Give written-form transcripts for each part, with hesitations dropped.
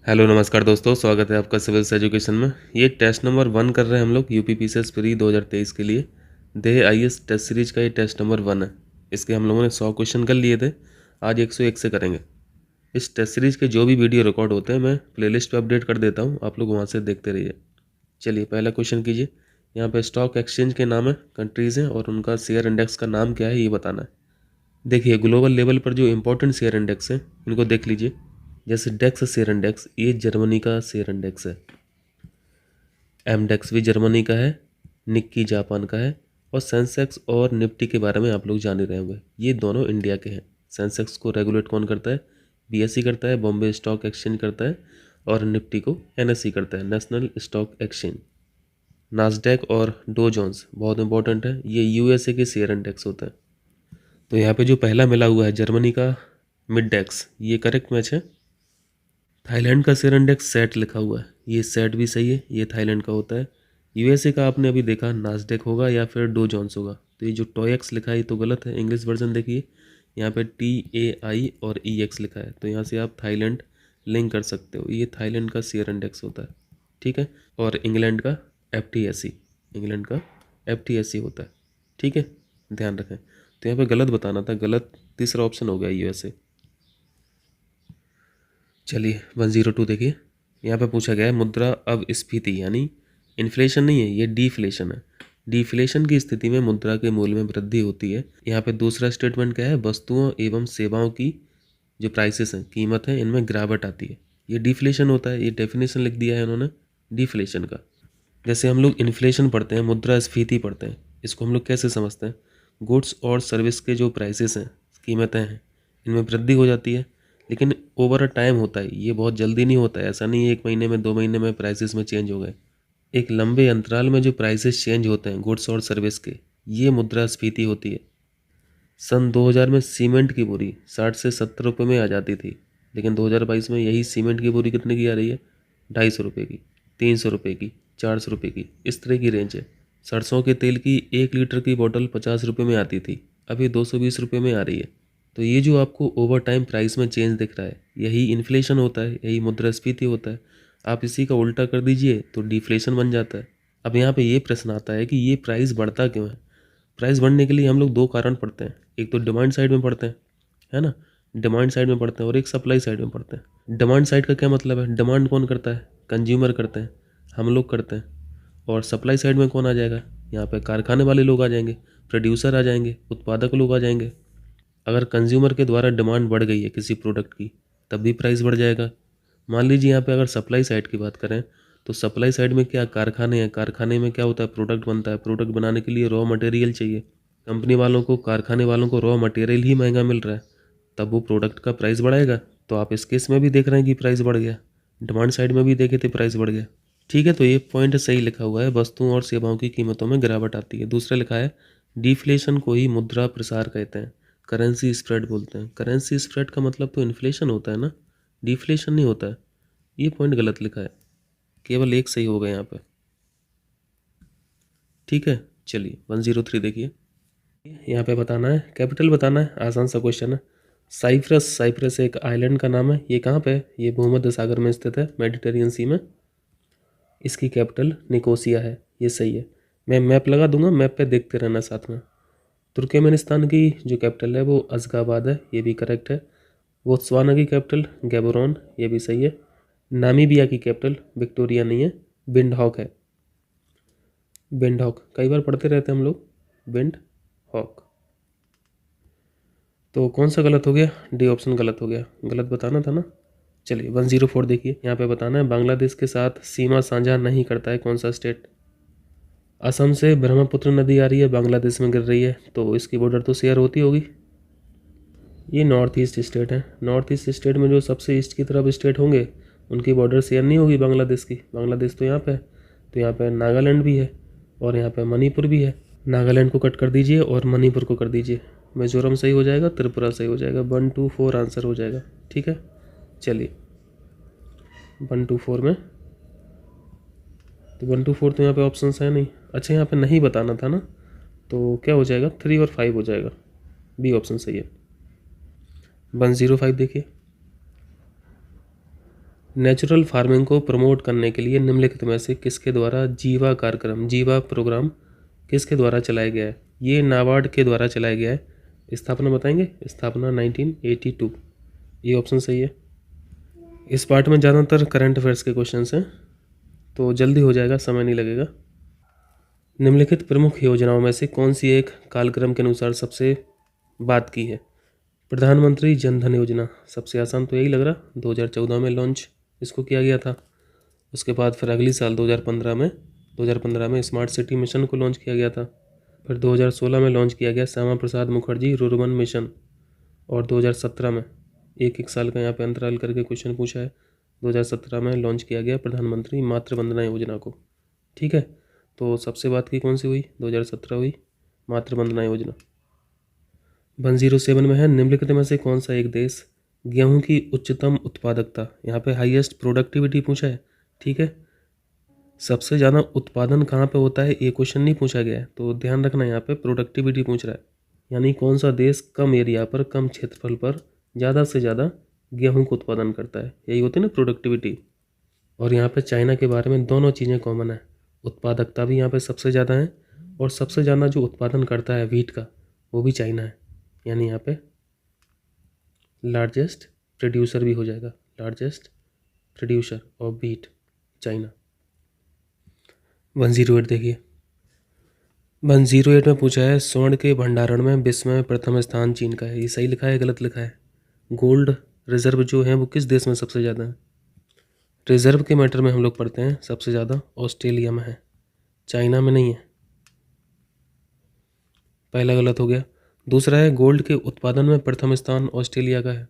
Hello नमस्कार दोस्तों, स्वागत है आपका सिविल्स एजुकेशन में। ये टेस्ट नंबर 1 कर रहे हैं हम लोग यूपी पीसीएस प्री 2023 के लिए। देह आईएएस टेस्ट सीरीज का ये टेस्ट नंबर 1 है। इसके हम लोगों ने 100 क्वेश्चन कर लिए थे, आज 101 से करेंगे। इस टेस्ट सीरीज के जो भी वीडियो रिकॉर्ड होते हैं मैं प्लेलिस्ट पे अपडेट कर देता हूँ, आप लोग वहाँ से देखते रहिए। चलिए पहला क्वेश्चन कीजिए। यहाँ पे स्टॉक एक्सचेंज के नाम है, कंट्रीज़ हैं और उनका शेयर इंडेक्स का नाम क्या है ये बताना है। देखिए ग्लोबल लेवल पर जो इंपॉर्टेंट शेयर इंडेक्स हैं इनको देख लीजिए। जैसे डेक्स शेयर इंडेक्स, ये जर्मनी का शेयर इंडेक्स है। एमडेक्स भी जर्मनी का है, निक्की जापान का है और सेंसेक्स और निफ्टी के बारे में आप लोग जान ही रहे होंगे, ये दोनों इंडिया के हैं। सेंसेक्स को रेगुलेट कौन करता है? बीएसई करता है, बॉम्बे स्टॉक एक्सचेंज करता है, और निफ्टी को एनएसई करता है, नेशनल स्टॉक एक्सचेंज। नास्डैक और डो जोन्स बहुत इंपॉर्टेंट है, ये यूएसए के शेयर इंडेक्स होता है। तो यहाँ पे जो पहला मिला हुआ है जर्मनी का मिडडेक्स, ये करेक्ट मैच है। थाईलैंड का शेयर इंडेक्स सेट लिखा हुआ है, ये सेट भी सही है, ये थाईलैंड का होता है। यूएसए का आपने अभी देखा नास्डेक होगा या फिर डो जोन्स होगा, तो ये जो टॉयक्स लिखा है ये तो गलत है। इंग्लिश वर्जन देखिए, यहाँ पे TAI और EX लिखा है, तो यहाँ से आप थाईलैंड लिंक कर सकते हो, ये थाईलैंड का शेयर इंडेक्स होता है, ठीक है। और इंग्लैंड का FTSE, इंग्लैंड का FTSE होता है, ठीक है, ध्यान रखें। तो यहाँ पे गलत बताना था, गलत तीसरा ऑप्शन हो गया यूएसए। चलिए 102 देखिए, यहाँ पे पूछा गया है मुद्रा अपस्फीति यानी इन्फ्लेशन नहीं है, ये डीफ्लेशन है। डीफ्लेशन की स्थिति में मुद्रा के मूल्य में वृद्धि होती है। यहाँ पे दूसरा स्टेटमेंट क्या है? वस्तुओं एवं सेवाओं की जो प्राइसेस हैं, कीमत है, इनमें गिरावट आती है, ये डिफ्लेशन होता है। ये डेफिनेशन लिख दिया है उन्होंने डिफ्लेशन का। जैसे हम लोग इन्फ्लेशन पढ़ते हैं, मुद्रास्फीति पढ़ते हैं, इसको हम लोग कैसे समझते हैं? गुड्स और सर्विस के जो प्राइसेस हैं, कीमतें हैं, इनमें वृद्धि हो जाती है, लेकिन ओवर अ टाइम होता है, ये बहुत जल्दी नहीं होता है। ऐसा नहीं है 1 महीने में 2 महीने में प्राइसेस में चेंज हो गए। एक लंबे अंतराल में जो प्राइसेस चेंज होते हैं गुड्स और सर्विस के, ये मुद्रास्फीति होती है। सन 2000 में सीमेंट की बोरी 60 से 70 रुपये में आ जाती थी, लेकिन 2022 में यही सीमेंट की बोरी कितने की आ रही है? 250 रुपये की, 300 रुपये की, 400 रुपये की, इस तरह की रेंज है। सरसों के तेल की 1 लीटर की बोतल 50 रुपये में आती थी, अभी 220 रुपये में आ रही है। तो ये जो आपको ओवर टाइम प्राइस में चेंज दिख रहा है, यही इन्फ्लेशन होता है, यही मुद्रास्फीति होता है। आप इसी का उल्टा कर दीजिए तो डिफ्लेशन बन जाता है। अब यहाँ पे ये प्रश्न आता है कि ये प्राइस बढ़ता क्यों है? प्राइस बढ़ने के लिए हम लोग 2 कारण पढ़ते हैं, एक तो डिमांड साइड में पढ़ते हैं, है ना, डिमांड साइड में पढ़ते हैं, और एक सप्लाई साइड में पढ़ते हैं। डिमांड साइड का क्या मतलब है? डिमांड कौन करता है? कंज्यूमर करते हैं, हम लोग करते हैं। और सप्लाई साइड में कौन आ जाएगा? यहाँ पे कारखाने वाले लोग आ जाएंगे, प्रोड्यूसर आ जाएंगे, उत्पादक लोग आ जाएंगे। अगर कंज्यूमर के द्वारा डिमांड बढ़ गई है किसी प्रोडक्ट की, तब भी प्राइस बढ़ जाएगा। मान लीजिए यहाँ पे अगर सप्लाई साइड की बात करें, तो सप्लाई साइड में क्या? कारखाने हैं, कारखाने में क्या होता है? प्रोडक्ट बनता है, प्रोडक्ट बनाने के लिए रॉ मटेरियल चाहिए। कंपनी वालों को, कारखाने वालों को रॉ मटेरियल ही महंगा मिल रहा है, तब वो प्रोडक्ट का प्राइस बढ़ाएगा। तो आप इस केस में भी देख रहे हैं कि प्राइस बढ़ गया, डिमांड साइड में भी देखे थे प्राइस बढ़ गया, ठीक है। तो ये पॉइंट सही लिखा हुआ है, वस्तुओं और सेवाओं की कीमतों में गिरावट आती है। दूसरा लिखा है डिफ्लेशन को ही मुद्रा प्रसार कहते हैं, करेंसी स्प्रेड बोलते हैं। करेंसी स्प्रेड का मतलब तो इन्फ्लेशन होता है ना, डिफ्लेशन नहीं होता है। ये पॉइंट गलत लिखा है, केवल एक सही होगा यहाँ पे, ठीक है। चलिए 103 देखिए, यहाँ पे बताना है, कैपिटल बताना है, आसान सा क्वेश्चन है। साइप्रस, साइप्रस एक आइलैंड का नाम है, ये कहाँ पे है? ये भूमध्य सागर में स्थित है, मेडिटेरियन सी में। इसकी कैपिटल निकोसिया है, ये सही है। मैं मैप लगा दूंगा, मैप पे देखते रहना साथ में। तुर्कमेनिस्तान की जो कैपिटल है वो अज़गाबाद है, ये भी करेक्ट है। बोत्सवाना की कैपिटल गैबोरोन, ये भी सही है। नामीबिया की कैपिटल विक्टोरिया नहीं है, विंडहॉक है। विंडहॉक कई बार पढ़ते रहते हैं हम लोग, विंडहॉक। तो कौन सा गलत हो गया? डी ऑप्शन गलत हो गया, गलत बताना था ना। चलिए 104 देखिए, यहाँ पे बताना है बांग्लादेश के साथ सीमा साझा नहीं करता है कौन सा स्टेट? असम से ब्रह्मपुत्र नदी आ रही है, बांग्लादेश में गिर रही है, तो इसकी बॉर्डर तो शेयर होती होगी। ये नॉर्थ ईस्ट स्टेट है, नॉर्थ ईस्ट स्टेट में जो सबसे ईस्ट की तरफ स्टेट होंगे उनकी बॉर्डर शेयर नहीं होगी बांग्लादेश की। बांग्लादेश तो यहाँ पे है, तो यहाँ पे नागालैंड भी है और यहाँ पे मणिपुर भी है। नागालैंड को कट कर दीजिए और मणिपुर को कर दीजिए, मिजोरम सही हो जाएगा, त्रिपुरा सही हो जाएगा। 124 आंसर हो जाएगा, ठीक है। चलिए 124 में, तो 124 तो यहाँ पे ऑप्शन है नहीं। अच्छा यहाँ पे नहीं बताना था ना, तो क्या हो जाएगा? 3 और 5 हो जाएगा, बी ऑप्शन सही है। 105 देखिए, नेचुरल फार्मिंग को प्रमोट करने के लिए निम्नलिखित में से किसके द्वारा जीवा प्रोग्राम किसके द्वारा चलाया गया है? ये नाबार्ड के द्वारा चलाया गया है। स्थापना बताएंगे? स्थापना 1982, ये ऑप्शन सही है। इस पार्ट में ज़्यादातर करंट अफेयर्स के क्वेश्चंस हैं, तो जल्दी हो जाएगा, समय नहीं लगेगा। निम्नलिखित प्रमुख योजनाओं में से कौन सी एक कालक्रम के अनुसार सबसे बात की है? प्रधानमंत्री जन धन योजना, सबसे आसान तो यही लग रहा, 2014 में लॉन्च इसको किया गया था। उसके बाद फिर अगली साल 2015 में स्मार्ट सिटी मिशन को लॉन्च किया गया था। फिर 2016 में लॉन्च किया गया श्यामा प्रसाद मुखर्जी रुर्बन मिशन, और 2017 में एक साल का यहाँ पे अंतराल करके क्वेश्चन पूछा है, 2017 में लॉन्च किया गया प्रधानमंत्री मातृ वंदना योजना को। ठीक है, तो सबसे बात की कौन सी हुई? 2017 हुई मातृ वंदना योजना। 107 में है, निम्नलिखित में से कौन सा एक देश गेहूं की उच्चतम उत्पादकता, यहाँ पे हाईएस्ट प्रोडक्टिविटी पूछा है। ठीक है, सबसे ज़्यादा उत्पादन कहाँ पे होता है ये क्वेश्चन नहीं पूछा गया है, तो ध्यान रखना यहाँ पे प्रोडक्टिविटी पूछ रहा है, यानी कौन सा देश कम एरिया पर कम क्षेत्रफल पर ज़्यादा से ज़्यादा गेहूं का उत्पादन करता है, यही होती है ना प्रोडक्टिविटी। और यहाँ पे चाइना के बारे में दोनों चीज़ें कॉमन है, उत्पादकता भी यहाँ पे सबसे ज़्यादा है और सबसे ज़्यादा जो उत्पादन करता है व्हीट का वो भी चाइना है, यानी यहाँ पे लार्जेस्ट प्रोड्यूसर भी हो जाएगा, largest producer of wheat China. 108 देखिए, 108 में पूछा है स्वर्ण के भंडारण में विश्व में प्रथम स्थान चीन का है, ये सही लिखा है गलत लिखा है? गोल्ड रिजर्व जो है वो किस देश में सबसे ज़्यादा है? रिजर्व के मैटर में हम लोग पढ़ते हैं सबसे ज़्यादा ऑस्ट्रेलिया में है, चाइना में नहीं है, पहला गलत हो गया। दूसरा है गोल्ड के उत्पादन में प्रथम स्थान ऑस्ट्रेलिया का है,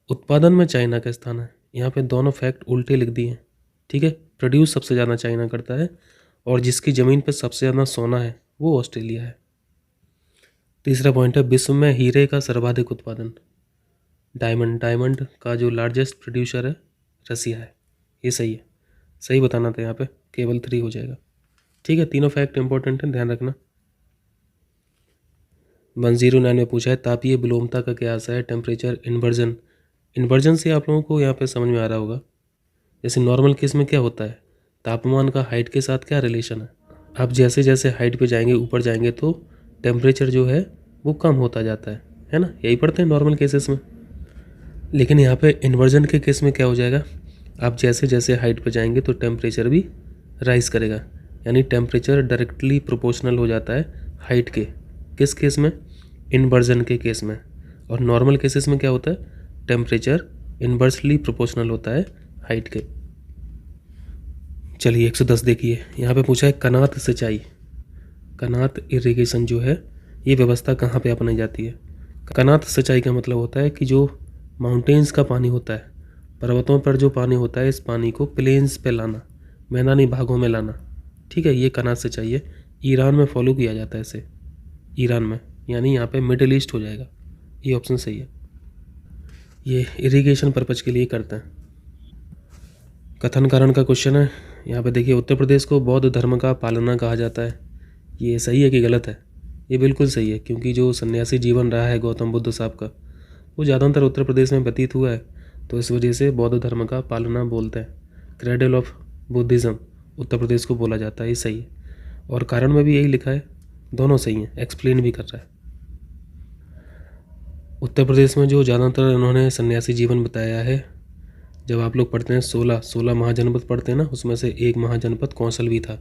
उत्पादन में चाइना का स्थान है, यहाँ पे दोनों फैक्ट उल्टे लिख दिए हैं। ठीक है, प्रोड्यूस सबसे ज़्यादा चाइना करता है और जिसकी ज़मीन पर सबसे ज़्यादा सोना है वो ऑस्ट्रेलिया है। तीसरा पॉइंट है विश्व में हीरे का सर्वाधिक उत्पादन, डायमंड का जो लार्जेस्ट प्रोड्यूसर है रसिया है, ये सही है, सही बताना था यहाँ पे, केवल 3 हो जाएगा। ठीक है, तीनों फैक्ट इंपॉर्टेंट है, ध्यान रखना। 109 में पूछा है तापीय विलोमता का क्या आशय है? टेम्परेचर इन्वर्जन से आप लोगों को यहाँ पे समझ में आ रहा होगा। जैसे नॉर्मल केस में क्या होता है, तापमान का हाइट के साथ क्या रिलेशन है, आप जैसे जैसे हाइट पे जाएंगे ऊपर जाएंगे तो टेम्परेचर जो है वो कम होता जाता है ना, यही पढ़ते हैं नॉर्मल केसेस में। लेकिन यहाँ पे इन्वर्जन के केस में क्या हो जाएगा, आप जैसे जैसे हाइट पे जाएंगे तो टेम्परेचर भी राइज करेगा, यानी टेम्परेचर डायरेक्टली प्रोपोर्शनल हो जाता है हाइट के। किस केस में? इन्वर्जन के केस में। और नॉर्मल केसेस में क्या होता है, टेम्परेचर इन्वर्सली प्रोपोर्शनल होता है हाइट के। चलिए 110 देखिए, यहाँ पे पूछा है कनात सिंचाई, कनात इरिगेशन जो है ये व्यवस्था कहाँ पे अपनाई जाती है? कनात सिंचाई का मतलब होता है कि जो माउंटेन्स का पानी होता है, पर्वतों पर जो पानी होता है, इस पानी को प्लेन्स पे लाना, मैदानी भागों में लाना। ठीक है, ये कनात सिंचाई है, ईरान में फॉलो किया जाता है इसे, ईरान में, यानी यहाँ पे मिडिल ईस्ट हो जाएगा, ये ऑप्शन सही है। ये इरिगेशन पर्पज के लिए करते हैं। कथन कारण का क्वेश्चन है, यहाँ पे देखिए उत्तर प्रदेश को बौद्ध धर्म का पालना कहा जाता है, ये सही है कि गलत है? ये बिल्कुल सही है, क्योंकि जो सन्यासी जीवन रहा है गौतम बुद्ध साहब का वो ज़्यादातर उत्तर प्रदेश में व्यतीत हुआ है, तो इस वजह से बौद्ध धर्म का पालना बोलते हैं, cradle of Buddhism Uttar Pradesh को बोला जाता है, ये सही है। और कारण में भी यही लिखा है, दोनों सही हैं, एक्सप्लेन भी कर रहा है। उत्तर प्रदेश में जो ज़्यादातर इन्होंने सन्यासी जीवन बताया है, जब आप लोग पढ़ते हैं 16 महाजनपद पढ़ते हैं ना, उसमें से एक महाजनपद कौंसल भी था,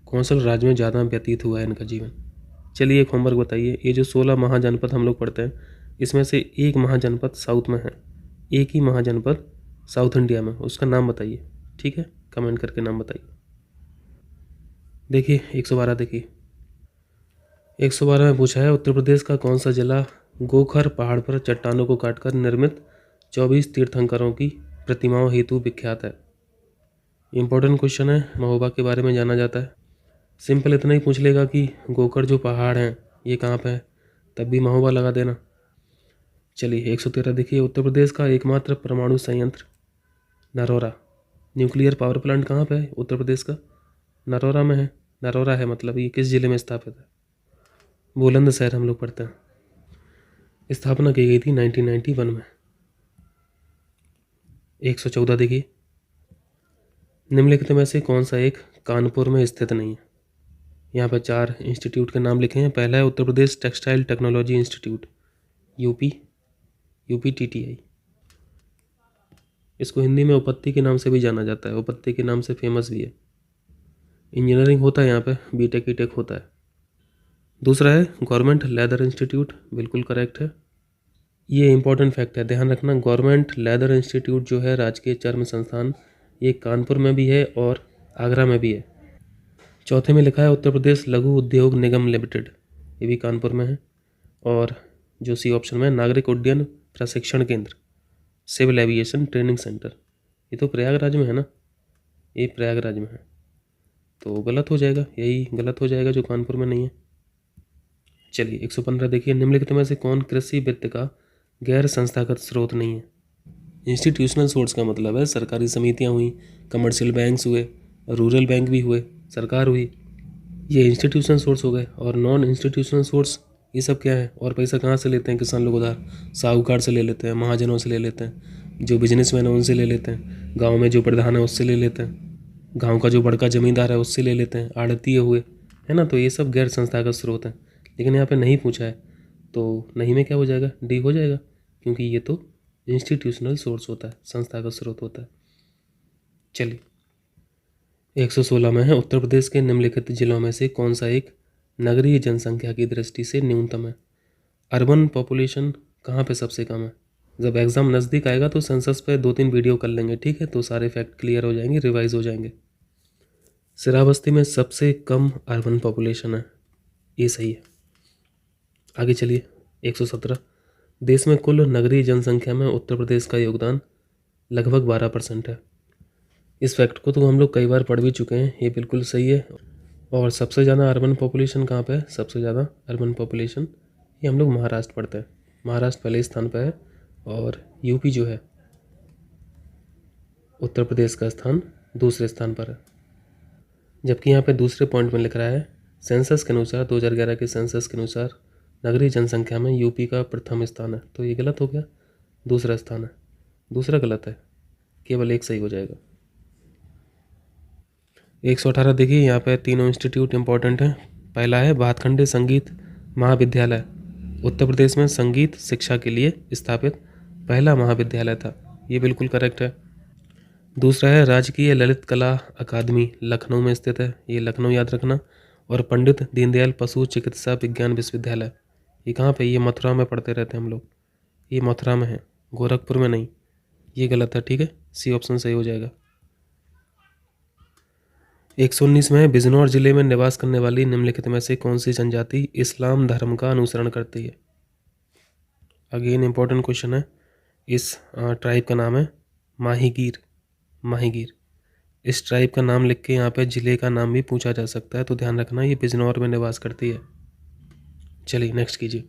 कौंसल राज्य में ज़्यादा व्यतीत हुआ है इनका जीवन। चलिए एक होमवर्क बताइए, ये जो 16 महाजनपद हम लोग पढ़ते हैं इसमें से एक महाजनपद साउथ में है, एक ही महाजनपद साउथ इंडिया में, उसका नाम बताइए। ठीक है, कमेंट करके नाम बताइए। देखिए 112 देखिए, 112 में पूछा है उत्तर प्रदेश का कौन सा जिला गोखर पहाड़ पर चट्टानों को काटकर निर्मित 24 तीर्थंकरों की प्रतिमाओं हेतु विख्यात है? इंपॉर्टेंट क्वेश्चन है, महोबा के बारे में जाना जाता है। सिंपल इतना ही पूछ लेगा कि गोखर जो पहाड़ हैं ये कहाँ पे है, तब भी महोबा लगा देना। चलिए 113 देखिए, उत्तर प्रदेश का एकमात्र परमाणु संयंत्र नरोरा, न्यूक्लियर पावर प्लांट कहाँ पे है उत्तर प्रदेश का? नरोरा में है, नरोरा है मतलब ये किस जिले में स्थापित है? बुलंदशहर हम लोग पढ़ते हैं। स्थापना की गई थी 1991 में। 114 देखिए, निम्नलिखित में से कौन सा एक कानपुर में स्थित नहीं है। यहाँ पर 4 इंस्टीट्यूट के नाम लिखे हैं। पहला है Uttar Pradesh textile technology institute, UP, इसको हिंदी में उपत्ति के नाम से भी जाना जाता है, उपत्ति के नाम से फेमस भी है। इंजीनियरिंग होता है यहाँ पे, बीटेक ईटेक होता है। दूसरा है गवर्नमेंट लेदर इंस्टीट्यूट, बिल्कुल करेक्ट है। ये इंपॉर्टेंट फैक्ट है, ध्यान रखना। गवर्नमेंट लेदर इंस्टीट्यूट जो है राजकीय चर्म संस्थान, ये कानपुर में भी है और आगरा में भी है। चौथे में लिखा है उत्तर प्रदेश लघु उद्योग निगम लिमिटेड, ये भी कानपुर में है। और जो सी ऑप्शन में नागरिक उड्डयन प्रशिक्षण केंद्र, सिविल एविएशन ट्रेनिंग सेंटर, ये तो प्रयागराज में है ना, ये प्रयागराज में है, तो गलत हो जाएगा, यही गलत हो जाएगा जो कानपुर में नहीं है। चलिए 115 देखिए, निम्नलिखित में से कौन कृषि वित्त का गैर संस्थागत स्रोत नहीं है। इंस्टीट्यूशनल सोर्स का मतलब है सरकारी समितियाँ हुई, कमर्शियल बैंक्स हुए, रूरल बैंक भी हुए, सरकार हुई, ये इंस्टीट्यूशनल सोर्स हो गए। और नॉन इंस्टीट्यूशनल सोर्स ये सब क्या है, और पैसा कहाँ से लेते हैं किसान लोग उधार, साहूकार से ले लेते हैं, महाजनों से ले लेते हैं, जो बिजनेसमैन है उनसे ले लेते हैं, गाँव में जो प्रधान है उससे ले लेते हैं, गाँव का जो बड़का जमींदार है उससे ले लेते हैं, आड़तीय हुए, है ना। तो ये सब गैर संस्थागत स्रोत हैं, लेकिन यहाँ पे नहीं पूछा है, तो नहीं में क्या हो जाएगा, डी हो जाएगा, क्योंकि ये तो इंस्टीट्यूशनल सोर्स होता है, संस्थागत स्रोत होता है। चलिए 116 में है उत्तर प्रदेश के निम्नलिखित जिलों में से कौन सा एक नगरीय जनसंख्या की दृष्टि से न्यूनतम है। अर्बन पॉपुलेशन कहाँ पे सबसे कम है। जब एग्ज़ाम नज़दीक आएगा तो सेंसस पे 2-3 वीडियो कर लेंगे, ठीक है, तो सारे फैक्ट क्लियर हो जाएंगे, रिवाइज हो जाएंगे। श्रावस्ती में सबसे कम अर्बन पॉपुलेशन है, ये सही है। आगे चलिए 117, देश में कुल नगरीय जनसंख्या में उत्तर प्रदेश का योगदान लगभग 12% है। इस फैक्ट को तो हम लोग कई बार पढ़ भी चुके हैं, ये बिल्कुल सही है। और सबसे ज़्यादा अर्बन पॉपुलेशन कहाँ पे है, सबसे ज़्यादा अर्बन पॉपुलेशन ये हम लोग महाराष्ट्र पढ़ते हैं, महाराष्ट्र पहले स्थान पर है और यूपी जो है उत्तर प्रदेश का स्थान दूसरे स्थान पर है। जबकि यहाँ पे दूसरे पॉइंट में लिख रहा है सेंसस के अनुसार, 2011 के सेंसस के अनुसार नगरीय जनसंख्या में यूपी का प्रथम स्थान है, तो ये गलत हो गया, दूसरा स्थान है, दूसरा गलत है, केवल एक सही हो जाएगा। 118 देखिए, यहाँ पे तीनों इंस्टीट्यूट इंपॉर्टेंट हैं। पहला है भातखंडे संगीत महाविद्यालय, उत्तर प्रदेश में संगीत शिक्षा के लिए स्थापित पहला महाविद्यालय था, ये बिल्कुल करेक्ट है। दूसरा है राजकीय ललित कला अकादमी, लखनऊ में स्थित है, ये लखनऊ याद रखना। और पंडित दीनदयाल पशु चिकित्सा विज्ञान विश्वविद्यालय, ये कहाँ पे, ये मथुरा में पढ़ते रहते हैं हम लोग, ये मथुरा में है, गोरखपुर में नहीं, ये गलत है, ठीक है, सी ऑप्शन सही हो जाएगा। 119 में बिजनौर जिले में निवास करने वाली निम्नलिखित में से कौन सी जनजाति इस्लाम धर्म का अनुसरण करती है। अगेन इंपॉर्टेंट क्वेश्चन है। इस ट्राइब का नाम है माहीगीर, माहीगीर। इस ट्राइब का नाम लिख के यहाँ पे ज़िले का नाम भी पूछा जा सकता है, तो ध्यान रखना ये बिजनौर में निवास करती है। चलिए नेक्स्ट कीजिए।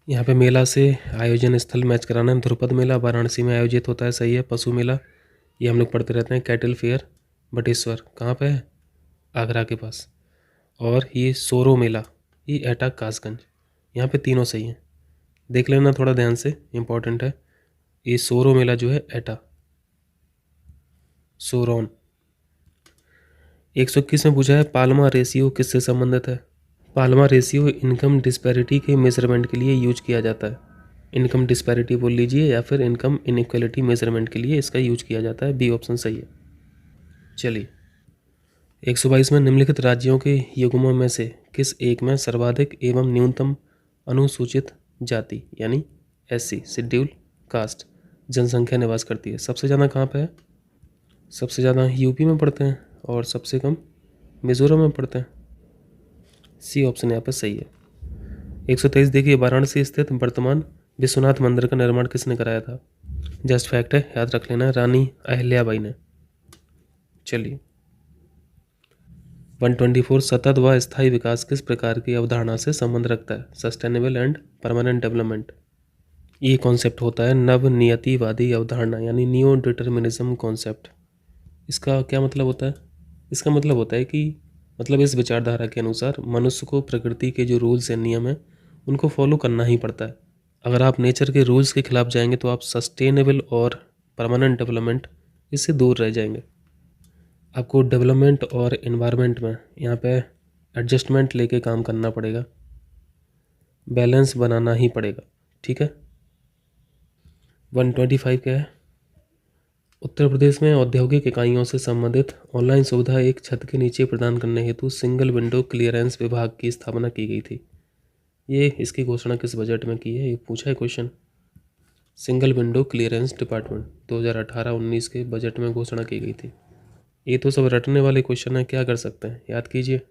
यहाँ पे मेला से आयोजन स्थल मैच कराना है, ध्रुपद मेला वाराणसी में आयोजित होता है, सही है। पशु मेला ये हम लोग पढ़ते रहते हैं, कैटल फेयर बटेश्वर कहाँ पे है, आगरा के पास। और ये सोरो मेला ये एटा कासगंज, यहाँ पे तीनों सही हैं, देख लेना थोड़ा ध्यान से, इम्पॉर्टेंट है। ये सोरो मेला जो है एटा, सोरोन। 121 में पूछा है पाल्मा रेशियो किससे संबंधित है। पाल्मा रेशियो इनकम डिस्पैरिटी के मेजरमेंट के लिए यूज किया जाता है, इनकम डिस्पैरिटी बोल लीजिए या फिर इनकम इनइक्वालिटी मेजरमेंट के लिए इसका यूज किया जाता है, बी ऑप्शन सही है। चलिए 122 में निम्नलिखित राज्यों के युग्मों में से किस एक में सर्वाधिक एवं न्यूनतम अनुसूचित जाति यानी एससी शेड्यूल कास्ट जनसंख्या निवास करती है। सबसे ज़्यादा कहाँ पे है, सबसे ज़्यादा यूपी में पढ़ते हैं और सबसे कम मिजोरम में पढ़ते हैं, सी ऑप्शन यहाँ पे सही है। 123 देखिए, वाराणसी स्थित वर्तमान विश्वनाथ मंदिर का निर्माण किसने कराया था। जस्ट फैक्ट है, याद रख लेना, रानी अहिल्याबाई ने। चलिए 124 सतत व स्थायी विकास किस प्रकार की अवधारणा से संबंध रखता है। सस्टेनेबल एंड परमानेंट डेवलपमेंट, ये कॉन्सेप्ट होता है नव नियतिवादी अवधारणा यानी नियो डिटर्मिनिज्म कॉन्सेप्ट। इसका क्या मतलब होता है, इसका मतलब होता है कि मतलब इस विचारधारा के अनुसार मनुष्य को प्रकृति के जो रूल्स एंड नियम हैं उनको फॉलो करना ही पड़ता है। अगर आप नेचर के रूल्स के खिलाफ जाएंगे तो आप सस्टेनेबल और परमानेंट डेवलपमेंट, इससे दूर रह जाएंगे। आपको डेवलपमेंट और इन्वायरमेंट में यहाँ पे एडजस्टमेंट लेके काम करना पड़ेगा, बैलेंस बनाना ही पड़ेगा, ठीक है। 125 क्या है? उत्तर प्रदेश में औद्योगिक इकाइयों से संबंधित ऑनलाइन सुविधा एक छत के नीचे प्रदान करने हेतु सिंगल विंडो क्लियरेंस विभाग की स्थापना की गई थी। ये इसकी घोषणा किस बजट में की है, ये पूछा है question. Single window clearance department 2018-19 के बजट में घोषणा की गई थी। ये तो सब रटने वाले क्वेश्चन है, क्या कर सकते हैं, याद कीजिए।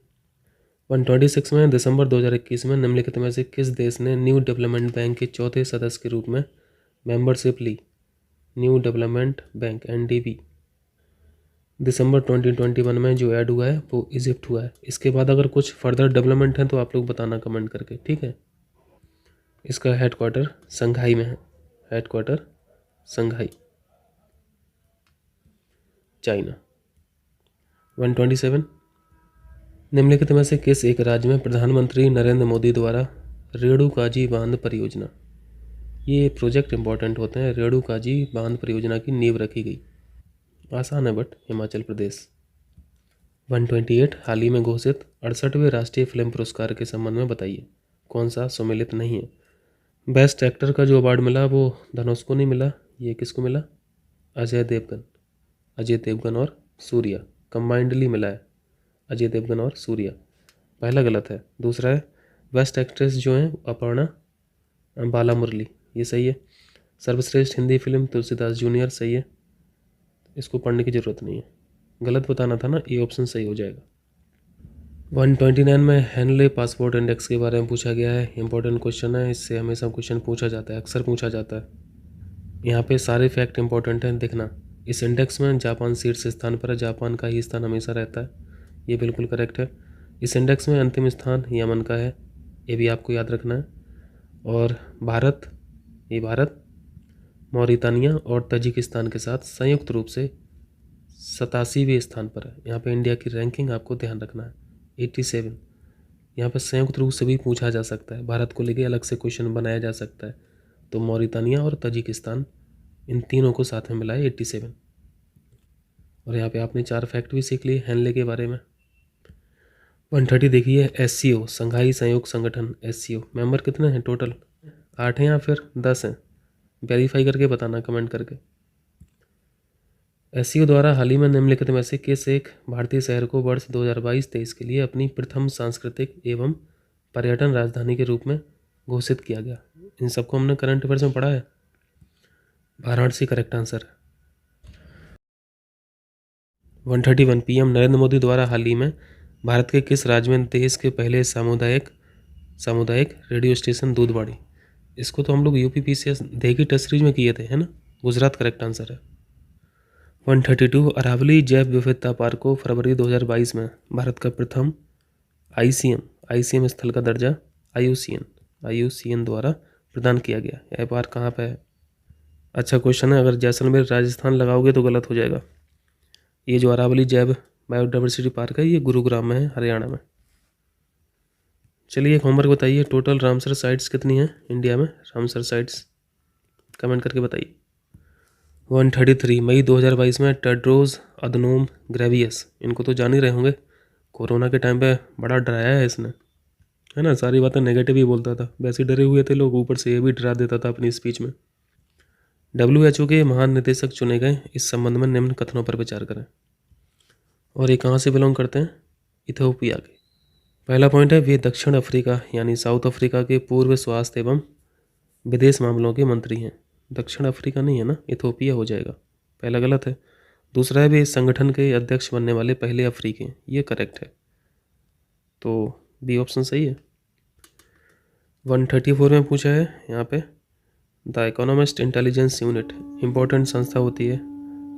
126 में दिसंबर 2021 में निम्नलिखित में से किस देश ने न्यू डेवलपमेंट बैंक के चौथे सदस्य के रूप में मेंबरशिप ली? न्यू डेवलपमेंट बैंक NDB दिसंबर 2021 में जो ऐड हुआ है वो इजिप्ट हुआ है। इसके बाद अगर कुछ फर्दर डेवलपमेंट है तो आप लोग बताना कमेंट करके, ठीक है। इसका हेडक्वार्टर संघाई में है, हेडक्वार्टर संघाई, चाइना। 127 निम्नलिखित में से किस एक राज्य में प्रधानमंत्री नरेंद्र मोदी द्वारा रेणुकाजी बांध परियोजना, ये प्रोजेक्ट इंपॉर्टेंट होते हैं, रेणुकाजी बांध परियोजना की नींव रखी गई? आसान है बट हिमाचल प्रदेश। 128 हाल ही में घोषित 68वें राष्ट्रीय फिल्म पुरस्कार के संबंध में बताइए, कौन सा सम्मिलित नहीं है? बेस्ट एक्टर का जो अवार्ड मिला वो धनुष को नहीं मिला, ये किसको मिला? अजय देवगन और सूर्या कंबाइंडली मिला है, अजय देवगन और सूर्या। पहला गलत है। दूसरा है बेस्ट एक्ट्रेस जो है अपर्णा बाला मुरली, ये सही है। सर्वश्रेष्ठ हिंदी फिल्म तुलसीदास जूनियर, सही है, इसको पढ़ने की ज़रूरत नहीं है, गलत बताना था ना, ये ऑप्शन सही हो जाएगा। 129 में हेनले पासपोर्ट इंडेक्स के बारे में पूछा गया है, इंपॉर्टेंट क्वेश्चन है, इससे हमेशा क्वेश्चन पूछा जाता है, अक्सर पूछा जाता है। यहाँ पे सारे फैक्ट इंपॉर्टेंट हैं, देखना। इस इंडेक्स में जापान शीर्ष स्थान पर है, जापान का ही स्थान हमेशा रहता है, ये बिल्कुल करेक्ट है। इस इंडेक्स में अंतिम स्थान यमन का है, ये भी आपको याद रखना है। और भारत मौरितानिया और तजिकिस्तान के साथ संयुक्त रूप से 87वें स्थान पर है। यहाँ पे इंडिया की रैंकिंग आपको ध्यान रखना है, 87। यहाँ पे संयुक्त रूप से भी पूछा जा सकता है, भारत को लेके अलग से क्वेश्चन बनाया जा सकता है, तो मौरितानिया और तजिकिस्तान इन तीनों को साथ में मिला है 87। और यहाँ पे आपने 4 फैक्ट भी सीख लिए हेनले के बारे में। 130 देखिए, SCO संघाई सहयोग संगठन, SCO मेंबर कितने हैं टोटल? 8 हैं या फिर 10 हैं? वेरीफाई करके बताना कमेंट करके। SCO द्वारा हाल ही में निम्नलिखित में से किस एक भारतीय शहर को वर्ष 2022-23 के लिए अपनी प्रथम सांस्कृतिक एवं पर्यटन राजधानी के रूप में घोषित किया गया? इन सबको हमने करंट अफेयर्स में पढ़ा है, वाराणसी करेक्ट आंसर है। 131 PM नरेंद्र मोदी द्वारा हाल ही में भारत के किस राज्य में देश के पहले सामुदायिक रेडियो स्टेशन दूधवाड़ी, इसको तो हम लोग UPPCS देगी टेस्ट सीरीज में किए थे, है ना, गुजरात करेक्ट आंसर है। 132 अरावली जैव विविधता पार्क को फरवरी 2022 में भारत का प्रथम ICM स्थल का दर्जा IUCN द्वारा प्रदान किया गया। यह पार्क कहाँ पे है? अच्छा क्वेश्चन है, अगर जैसलमेर राजस्थान लगाओगे तो गलत हो जाएगा। ये जो अरावली जैव बायोडाइवर्सिटी पार्क है ये गुरुग्राम में है, हरियाणा में। चलिए एक होमवर्क बताइए, टोटल रामसर साइट्स कितनी हैं इंडिया में? रामसर साइट्स कमेंट करके बताइए। 133 मई 2022 में टेड्रोस अधनोम ग्रेवियस, इनको तो जान ही रहे होंगे, कोरोना के टाइम पे बड़ा डराया है इसने, है ना, सारी बातें नेगेटिव ही बोलता था, वैसे डरे हुए थे लोग, ऊपर से ये भी डरा देता था अपनी स्पीच में। WHO के महान निदेशक चुने गए, इस संबंध में निम्न कथनों पर विचार करें। और ये कहाँ से बिलोंग करते हैं? इथियोपिया के। पहला पॉइंट है वे दक्षिण अफ्रीका यानी साउथ अफ्रीका के पूर्व स्वास्थ्य एवं विदेश मामलों के मंत्री हैं। दक्षिण अफ्रीका नहीं है ना, इथियोपिया हो जाएगा, पहला गलत है। दूसरा है वे इस संगठन के अध्यक्ष बनने वाले पहले अफ्रीकी हैं, ये करेक्ट है, तो बी ऑप्शन सही है। 134 में पूछा है यहाँ पे the economist intelligence unit important संस्था होती है,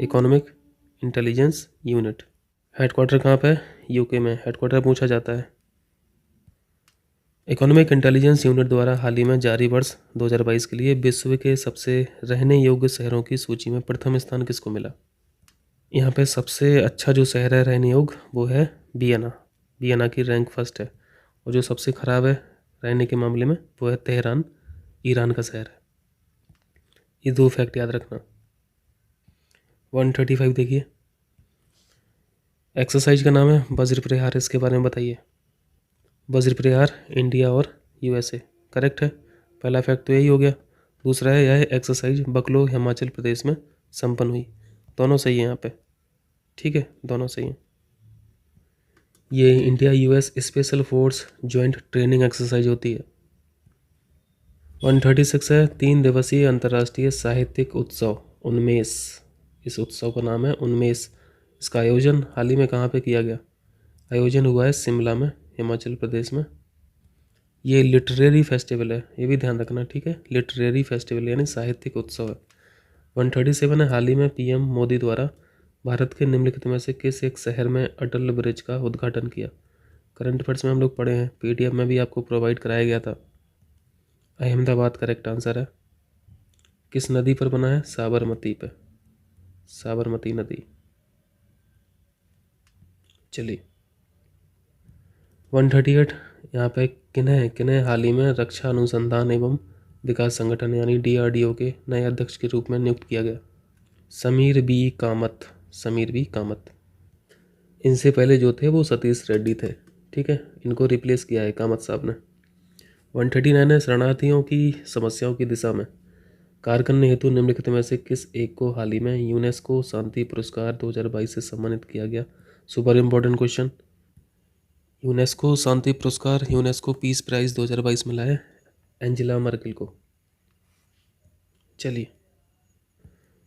इकोनॉमिक इंटेलिजेंस यूनिट। हेडक्वार्टर कहाँ पे है? UK में हेडक्वार्टर पूछा जाता है। इकोनॉमिक इंटेलिजेंस यूनिट द्वारा हाल ही में जारी वर्ष 2022 के लिए विश्व के सबसे रहने योग्य शहरों की सूची में प्रथम स्थान किसको मिला? यहाँ पे सबसे अच्छा जो शहर है रहने योग्य वो है वियना की रैंक फर्स्ट है, और जो सबसे ख़राब है रहने के मामले में वो है तेहरान, ईरान का शहर है। ये 2 फैक्ट याद रखना। 135 देखिए, एक्सरसाइज का नाम है वज्र प्रहार, इसके बारे में बताइए। वज्र प्रहार इंडिया और यूएसए, करेक्ट है। पहला फैक्ट तो यही हो गया। दूसरा है यह एक्सरसाइज बकलो हिमाचल प्रदेश में संपन्न हुई। दोनों सही है यहाँ पे, ठीक है, दोनों सही हैं। ये India US special force joint training exercise होती है। 136 है 3 दिवसीय अंतर्राष्ट्रीय साहित्यिक उत्सव उन्मेष, इस उत्सव का नाम है उन्मेष। इसका आयोजन हाल ही में कहाँ पे किया गया? आयोजन हुआ है शिमला में, हिमाचल प्रदेश में। ये लिटरेरी फेस्टिवल है, ये भी ध्यान रखना, ठीक है, लिटरेरी फेस्टिवल यानी साहित्यिक उत्सव है। 137 है हाल ही में पीएम मोदी द्वारा भारत के निम्नलिखित में से किस एक शहर में अटल ब्रिज का उद्घाटन किया? करंट अफेयर्स में हम लोग पढ़े हैं, पीडीएफ में भी आपको प्रोवाइड कराया गया था। अहमदाबाद करेक्ट आंसर है। किस नदी पर बना है? साबरमती पे, साबरमती नदी। चलिए 138 यहाँ पे किन्हें हाल ही में रक्षा अनुसंधान एवं विकास संगठन यानी डीआरडीओ के नए अध्यक्ष के रूप में नियुक्त किया गया? Sameer B Kamath, Sameer B Kamath. इनसे पहले जो थे वो सतीश रेड्डी थे, ठीक है, इनको रिप्लेस किया है कामत साहब ने। 139 है शरणार्थियों की समस्याओं की दिशा में कार्य करने हेतु निम्नलिखित में से किस एक को हाल ही में यूनेस्को शांति पुरस्कार 2022 से सम्मानित किया गया? Super important question. यूनेस्को शांति पुरस्कार, यूनेस्को पीस प्राइज 2022 मिला है एंजेला मर्केल को। चलिए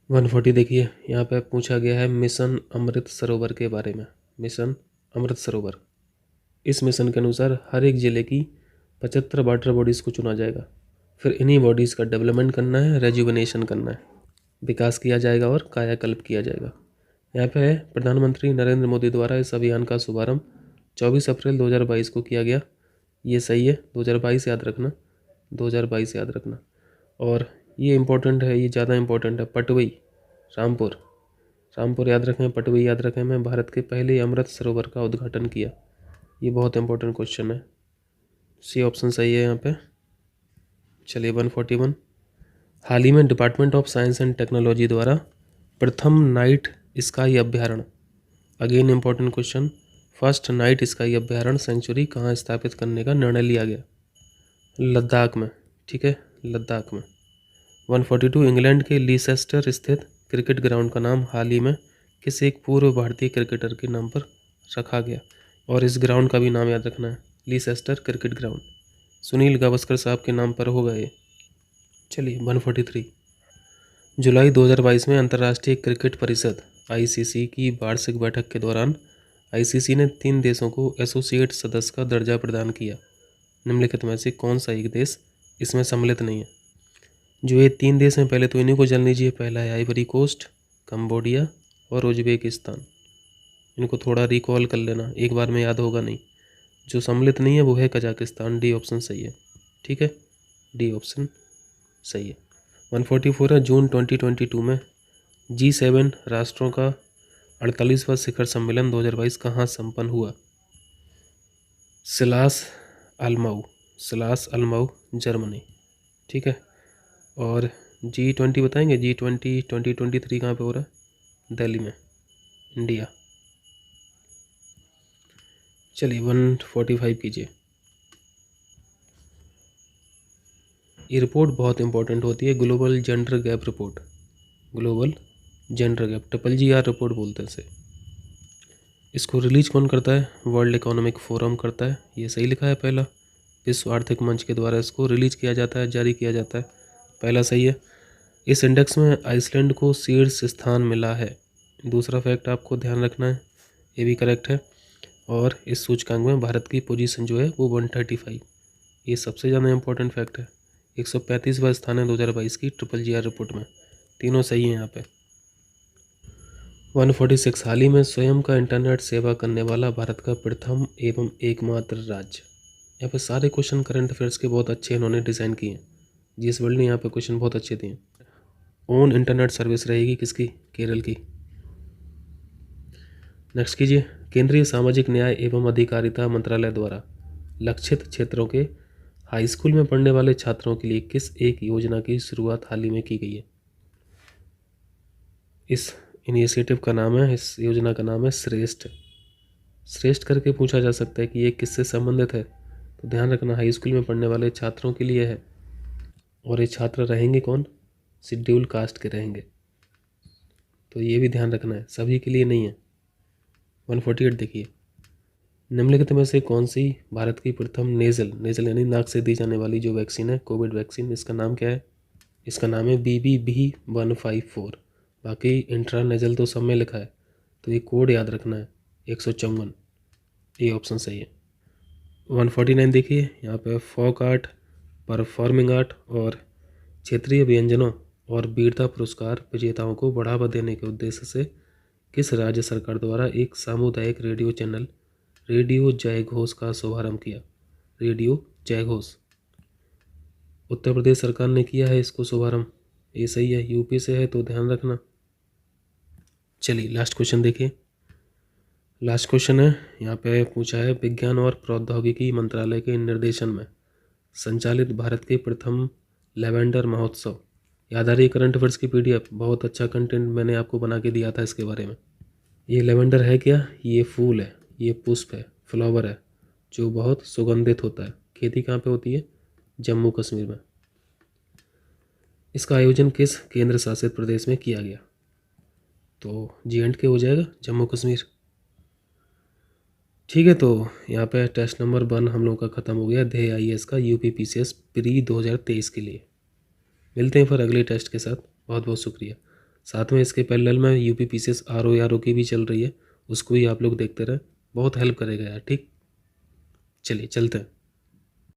140 देखिए, यहाँ पे पूछा गया है मिशन अमृत सरोवर के बारे में। मिशन अमृत सरोवर, इस मिशन के अनुसार हर एक ज़िले की 75 वाटर बॉडीज़ को चुना जाएगा। फिर इन्हीं बॉडीज़ का डेवलपमेंट करना है, रेजुविनेशन करना है, विकास किया जाएगा और कायाकल्प किया जाएगा। यहाँ पे है प्रधानमंत्री नरेंद्र मोदी द्वारा इस अभियान का शुभारंभ 24 अप्रैल 2022 को किया गया। ये सही है, 2022 याद रखना, 2022 याद रखना। और ये इम्पोर्टेंट है, ये ज़्यादा इम्पोर्टेंट है, पटवई रामपुर, रामपुर याद रखें, पटवई याद रखें में भारत के पहले अमृत सरोवर का उद्घाटन किया। ये बहुत इंपॉर्टेंट क्वेश्चन है, सी ऑप्शन सही है यहाँ पे। चलिए 141 हाल ही में department of science and technology द्वारा प्रथम नाइट स्काई अभ्यारण्य, again important question, first night sky अभ्यारण्य सेंचुरी कहाँ स्थापित करने का निर्णय लिया गया? लद्दाख में, ठीक है, लद्दाख में। 142 इंग्लैंड के लीसेस्टर स्थित क्रिकेट ग्राउंड का नाम हाल ही में किस एक पूर्व भारतीय क्रिकेटर के नाम पर रखा गया? और इस ग्राउंड का भी नाम याद रखना है, Leicester cricket ground, Sunil Gavaskar साहब के नाम पर होगा ये। चलिए 143 जुलाई 2022 में अंतर्राष्ट्रीय क्रिकेट परिषद आईसीसी की वार्षिक बैठक के दौरान आईसीसी ने 3 देशों को एसोसिएट सदस्य का दर्जा प्रदान किया। निम्नलिखित में से कौन सा एक देश इसमें सम्मिलित नहीं है? जो ये 3 देश हैं पहले तो इन्हीं को जान लीजिए। पहला है आइवरी कोस्ट, कंबोडिया और उज्बेकिस्तान। इनको थोड़ा रिकॉल कर लेना, एक बार में याद होगा नहीं। जो सम्मिलित नहीं है वो है कजाकिस्तान, डी ऑप्शन सही है, ठीक है, डी ऑप्शन सही है। 144 है जून 2022 में G7 राष्ट्रों का 48वां शिखर सम्मेलन 2022 कहाँ संपन्न हुआ? सिलास अल्माऊ, सिलास अल्माऊ जर्मनी, ठीक है। और G20 बताएंगे, G20 2023 कहाँ पे हो रहा है? दिल्ली में, इंडिया। चलिए 145 कीजिए। ये रिपोर्ट बहुत इंपॉर्टेंट होती है, global gender gap report, global gender gap, GGR report बोलते हैं इसे। इसको रिलीज कौन करता है? वर्ल्ड इकोनॉमिक फोरम करता है, ये सही लिखा है पहला। विश्व आर्थिक मंच के द्वारा इसको रिलीज किया जाता है, जारी किया जाता है, पहला सही है। इस इंडेक्स में आइसलैंड को शीर्ष स्थान मिला है, दूसरा फैक्ट आपको ध्यान रखना है, ये भी करेक्ट है। और इस सूचकांक में भारत की पोजीशन जो है वो 135, ये सबसे ज़्यादा इंपॉर्टेंट फैक्ट है। 135वां स्थान है 2022 की GGR रिपोर्ट में, तीनों सही हैं यहाँ पे। 146 हाल ही में स्वयं का इंटरनेट सेवा करने वाला भारत का प्रथम एवं एकमात्र राज्य। यहाँ पे सारे क्वेश्चन करंट अफेयर्स के बहुत अच्छे इन्होंने डिज़ाइन किए हैं, जीएस वर्ल्ड ने यहाँ पे क्वेश्चन बहुत अच्छे दिए। ओन इंटरनेट सर्विस रहेगी किसकी? केरल की। नेक्स्ट कीजिए, केंद्रीय सामाजिक न्याय एवं अधिकारिता मंत्रालय द्वारा लक्षित क्षेत्रों के हाई स्कूल में पढ़ने वाले छात्रों के लिए किस एक योजना की शुरुआत हाल ही में की गई है? इस इनिशिएटिव का नाम है, इस योजना का नाम है श्रेष्ठ। श्रेष्ठ करके पूछा जा सकता है कि ये किससे संबंधित है, तो ध्यान रखना हाई स्कूल में पढ़ने वाले छात्रों के लिए है। और ये छात्र रहेंगे कौन? शेड्यूल कास्ट के रहेंगे, तो ये भी ध्यान रखना है, सभी के लिए नहीं है। 148 देखिए, निम्नलिखित में से कौन सी भारत की प्रथम नेजल यानी नाक से दी जाने वाली जो वैक्सीन है, कोविड वैक्सीन, इसका नाम क्या है? इसका नाम है BBB154। बाकी इंट्रानेजल तो सब में लिखा है, तो ये कोड याद रखना है 154, ये ऑप्शन सही है। 149 देखिए, यहाँ पे फोक आर्ट, परफॉर्मिंग आर्ट और क्षेत्रीय व्यंजनों और वीरता पुरस्कार विजेताओं को बढ़ावा देने के उद्देश्य से किस राज्य सरकार द्वारा एक सामुदायिक रेडियो चैनल रेडियो जयघोष का शुभारंभ किया? रेडियो जयघोष उत्तर प्रदेश सरकार ने किया है इसको शुभारंभ, ये सही है। यूपी से है तो ध्यान रखना। चलिए लास्ट क्वेश्चन देखिए, लास्ट क्वेश्चन है, यहाँ पे पूछा है विज्ञान और प्रौद्योगिकी मंत्रालय के निर्देशन में संचालित भारत के प्रथम लेवेंडर महोत्सव। याद आ रही है करंट अफेयर्स की PDF, बहुत अच्छा कंटेंट मैंने आपको बना के दिया था इसके बारे में। ये लेवेंडर है क्या? ये फूल है, ये पुष्प है, फ्लावर है, जो बहुत सुगंधित होता है। खेती कहाँ पे होती है? जम्मू कश्मीर में। इसका आयोजन किस केंद्र शासित प्रदेश में किया गया? तो J&K हो जाएगा, जम्मू कश्मीर। ठीक है, तो यहाँ पे टेस्ट नंबर 1 हम लोगों का ख़त्म हो गया, ध्येय IAS का UPPCS प्री 2023 के लिए। मिलते हैं फिर अगले टेस्ट के साथ, बहुत बहुत शुक्रिया। साथ में इसके पैरेलल में UPPCS RO की भी चल रही है, उसको ही आप लोग देखते रहें, बहुत हेल्प करेगा यार। ठीक, चलिए चलते हैं।